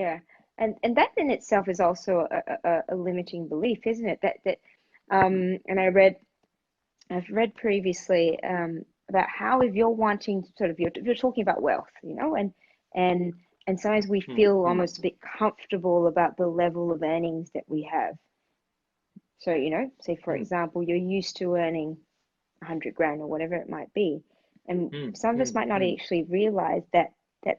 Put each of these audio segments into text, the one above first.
Yeah, and that in itself is also a limiting belief, isn't it? And I've read previously about how if you're wanting sort of you're talking about wealth, and and sometimes we Mm, feel mm, almost a bit comfortable about the level of earnings that we have. So, say for mm, example, you're used to earning 100 grand or whatever it might be, and mm, some of us mm, might not mm. actually realize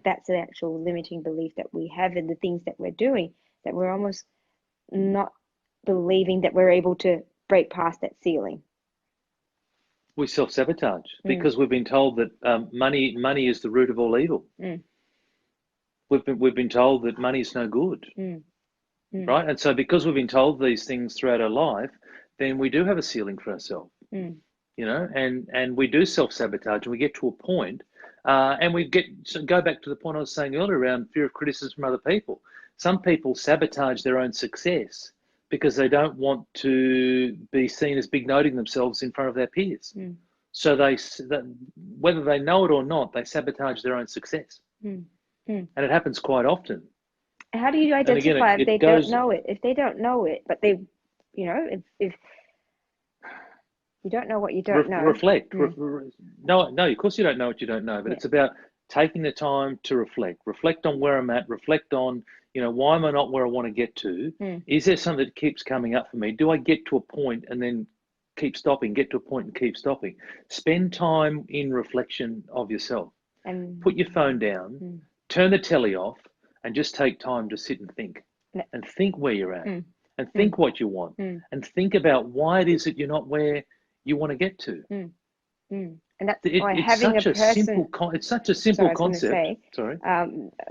that's an actual limiting belief that we have in the things that we're doing, that we're almost not believing that we're able to break past that ceiling. We self-sabotage Mm, because we've been told that money is the root of all evil. mm, We've been told that money is no good, mm, mm, right? And so because we've been told these things throughout our life, then we do have a ceiling for ourselves, mm, and we do self-sabotage, and we get to a point, and go back to the point I was saying earlier around fear of criticism from other people. Some people sabotage their own success because they don't want to be seen as big noting themselves in front of their peers. mm, So whether they know it or not, they sabotage their own success, mm, mm. and it happens quite often. How do you And again, identify if they it don't goes know it? If they don't know it, but they, if you don't know what you don't know. reflect. Mm, No, no, of course you don't know what you don't know, but yeah. it's about taking the time to reflect on where I'm at, reflect on, why am I not where I want to get to? Mm, Is there something that keeps coming up for me? Do I get to a point and then keep stopping, get to a point and keep stopping? Spend time in reflection of yourself. and Put your phone down, mm, turn the telly off, and just take time to sit no, and think where you're at, mm, and mm, think what you want, mm, and think about why it is that you're not where you want to get to. mm, mm. And that's It, why it's having a such a person. simple it's such a Sorry, simple I was going to concept. say, Sorry.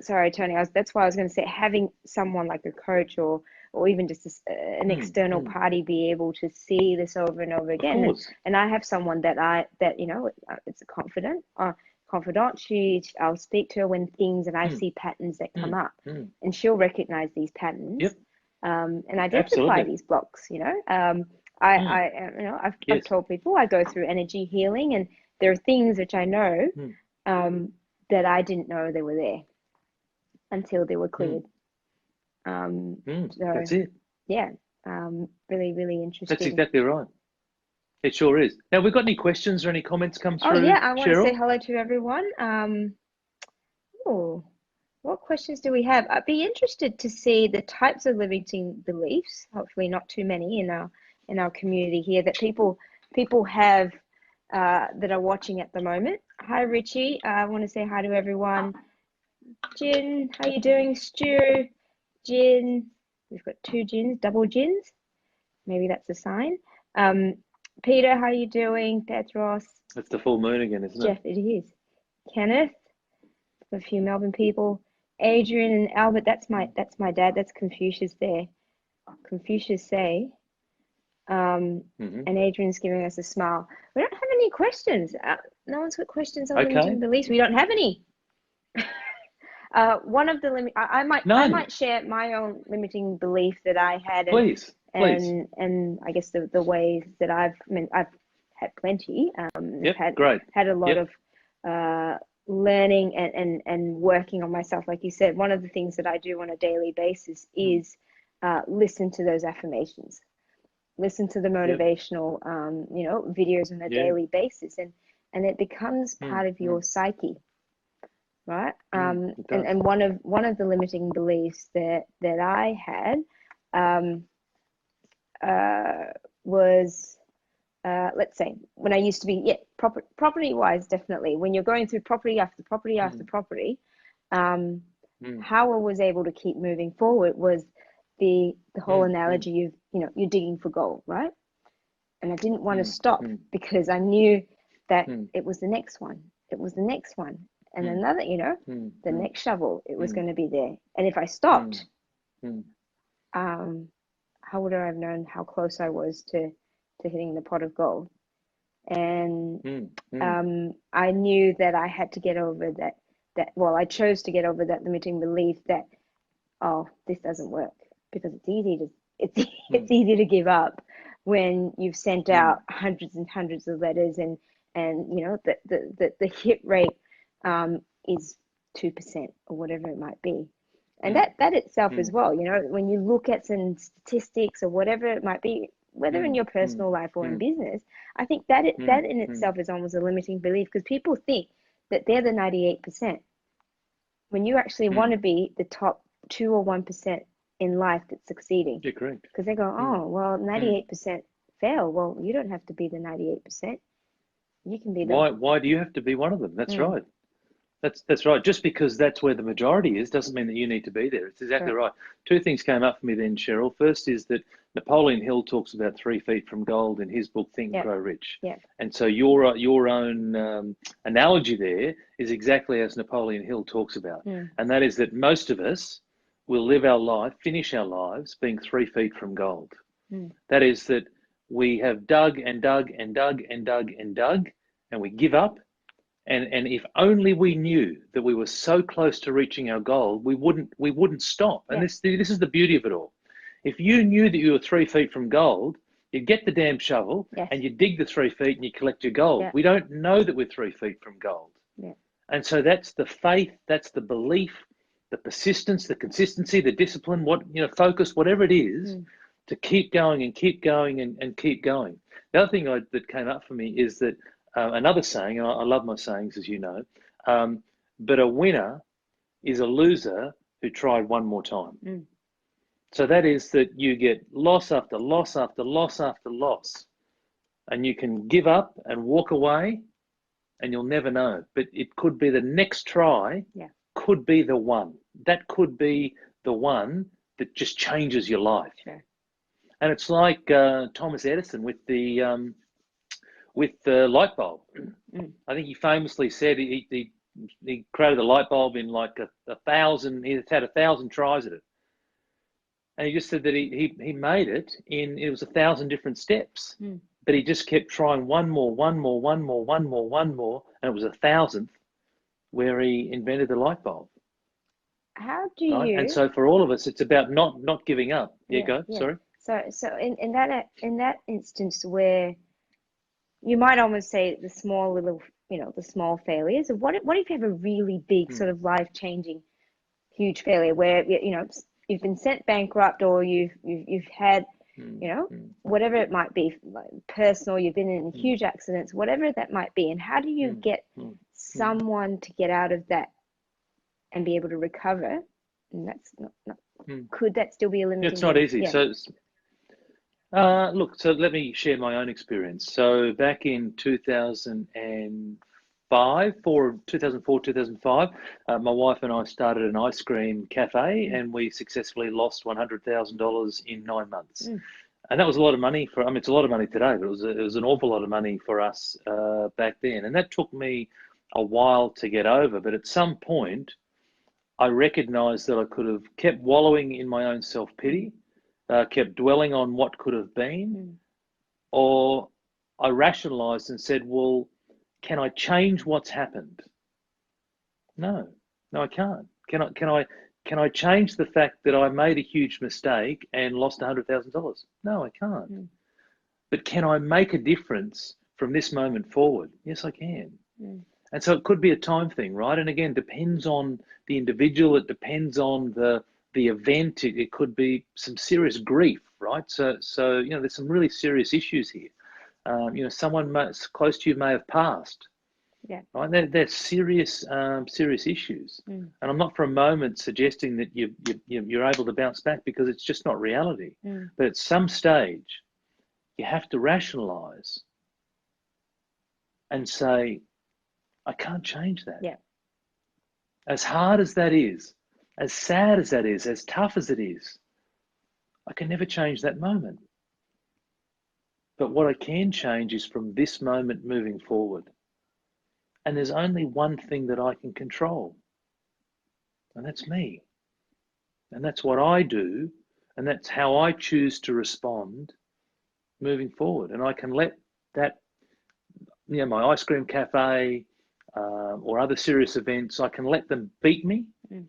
sorry, Tony. That's why I was going to say having someone like a coach or even just an Mm, external mm, party be able to see this over and over of again. course. And I have someone it's a confidant. I'll speak to her when things and I Mm, see patterns that come mm, up, mm. and she'll recognize these patterns, Yep, and identify absolutely. these blocks. Mm, I've yes. told people I go through energy healing, and there are things which I know Mm, um, that I didn't know they were there until they were mm, cleared. So that's it. yeah, really, really That's interesting. exactly right. It sure is. Now, we got any questions or any comments come Oh yeah, through, I want to say Cheryl? hello to everyone. Oh, what questions do we have? I'd be interested to see the types of limiting beliefs. Hopefully, not too many in our community here that people have that are watching at the moment. Hi, Richie. I want to say hi to everyone. Jin, how you doing? Stu, Jin. We've got two Jins, double Jins. Maybe that's a sign. Um, Peter, how you doing? Petros, It's the full moon again, isn't it? Jeff, it is. Kenneth, a few Melbourne people. Adrian and Albert, that's my dad. That's Confucius there. Confucius say. Hmm. And Adrian's giving us a smile. We don't have any questions. No one's got questions on limiting Okay. beliefs. We don't have any. One of the limit, I None. might share my own limiting belief that I had, Please, please. and I guess the ways that I've had plenty, Yep, had great. had a lot Yep. of learning and working on myself. Like you said, one of the things that I do on a daily basis Mm, is listen to those affirmations, listen to the yep. motivational videos on a Yeah. daily basis, and it becomes Mm, part of your mm, psyche, right? it does. And one of the limiting beliefs that I had um, was let's say when I used to be, yeah, property wise, definitely when you're going through property after property after Mm, property, um, mm, how I was able to keep moving forward was the whole mm, analogy of, you're digging for gold, right? And I didn't want to mm, stop mm, because I knew that mm, it was the next one. It was the next one. And mm, another, mm, the mm, next shovel, it was mm, going to be there. And if I mm, stopped, mm, um, how would I have known how close I was to hitting the pot of gold? And mm, mm, I knew that I had to get over well, I chose to get over that limiting belief that, oh, this doesn't work, because it's mm, it's easy to give up when you've sent mm, out hundreds and hundreds of letters, and the hit rate is 2% or whatever it might be. And mm, that itself as mm, well, you know, when you look at some statistics or whatever it might be, whether in mm, your mm, personal life or in mm, business, I think that mm, that in mm. itself is almost a limiting belief because people think that they're the 98% when you actually want Mm. to be the top 2 or 1% in life that's succeeding. Yeah, correct. Because they go, Mm, oh, well, mm. 98% fail. Well, you don't have to be the 98%. You can be the, Why do you have to be one of them? That's mm, right. That's right. Just because that's where the majority is doesn't mean that you need to be there. It's exactly correct. right. Two things came up for me then, Cheryl. First is that Napoleon Hill talks about 3 feet from gold in his book Think and Yeah, Grow Rich. yeah, And so your own analogy there is exactly as Napoleon Hill talks about, mm, and that is that most of us will live our life, finish our lives being 3 feet from gold. mm, That is that we have dug and dug and dug and dug and dug, and we give up. And if only we knew that we were so close to reaching our goal, we wouldn't stop. And yeah, this is the beauty of it all. If you knew that you were 3 feet from gold, you'd get the damn shovel yes, and you dig the 3 feet and you collect your gold. yeah, We don't know that we're 3 feet from gold. yeah, And so that's the faith, that's the belief, the persistence, the consistency, the discipline, focus, whatever it is, mm, to keep going and keep going and keep going. The other thing that came up for me is that another saying, and I love my sayings, as you know, but a winner is a loser who tried one more time. mm, So that is that you get loss after loss after loss after loss, and you can give up and walk away, and you'll never know. But it could be the next try, yeah, could be the one. That could be the one that just changes your life. sure. And it's like Thomas Edison with the light bulb. Mm, I think he famously said he created the light bulb in like a thousand. He's had 1,000 tries at it, and he just said that he made it was 1,000 different steps, mm. but he just kept trying one more, one more, one more, one more, one more, and it was 1,000th where he invented the light bulb. How do Right, and you, so for all of us, it's about not giving up. Yeah, yeah, go. yeah. Sorry. So in that instance where you might almost say the small little, you know, the small failures. What if you have a really big Hmm. sort of life-changing, huge failure where you know you've been sent bankrupt or you've had, Hmm. you know, Hmm. whatever it might be, like personal, you've been in Hmm. huge accidents, whatever that might be, and how do you Hmm. get Hmm. Hmm. someone to get out of that and be able to recover? And that's not Hmm. could that still be a limiting It's not belief? easy. Yeah. So look, so let me share my own experience. So back in 2004, 2005, my wife and I started an ice cream cafe, Mm, and we successfully lost $100,000 in 9 months. mm, And that was a lot of money I mean, it's a lot of money today, but it was an awful lot of money for us back then. And that took me a while to get over. But at some point, I recognized that I could have kept wallowing in my own self-pity, kept dwelling on what could have been, mm, or I rationalized and said, well, can I change what's happened? No, no, I can't. Can I change the fact that I made a huge mistake and lost $100,000? No, I can't. mm, But can I make a difference from this moment forward? Yes, I can. mm, And so it could be a time thing, right? And again, depends on the individual. It depends on the event. It could be some serious grief, right? So you know, there's some really serious issues here. You know, someone close to you may have passed, yeah. right? They're serious issues. Mm, And I'm not for a moment suggesting that you're able to bounce back, because it's just not reality. mm, But at some stage, you have to rationalize and say, I can't change that. yeah. As hard as that is, as sad as that is, as tough as it is, I can never change that moment. But what I can change is from this moment moving forward. And there's only one thing that I can control, and that's me. And that's what I do, and that's how I choose to respond moving forward. And I can let that, you know, my ice cream cafe or other serious events, I can let them beat me, Mm,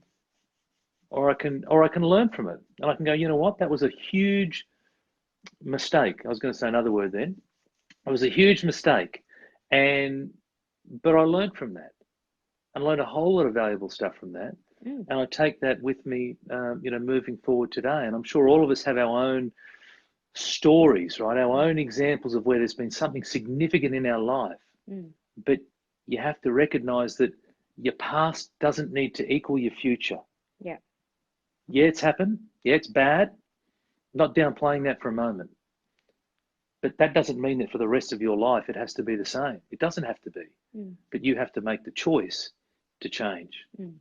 or I can learn from it, and I can go, you know what, that was a huge mistake. I was going to say another word then. It was a huge mistake, but I learned from that and learned a whole lot of valuable stuff from that. Mm. And I take that with me, moving forward today. And I'm sure all of us have our own stories, right? Our own examples of where there's been something significant in our life. Mm. But you have to recognize that your past doesn't need to equal your future. Yeah. Yeah, it's happened. Yeah, it's bad. Not downplaying that for a moment. But that doesn't mean that for the rest of your life it has to be the same. It doesn't have to be. Mm. But you have to make the choice to change. Mm.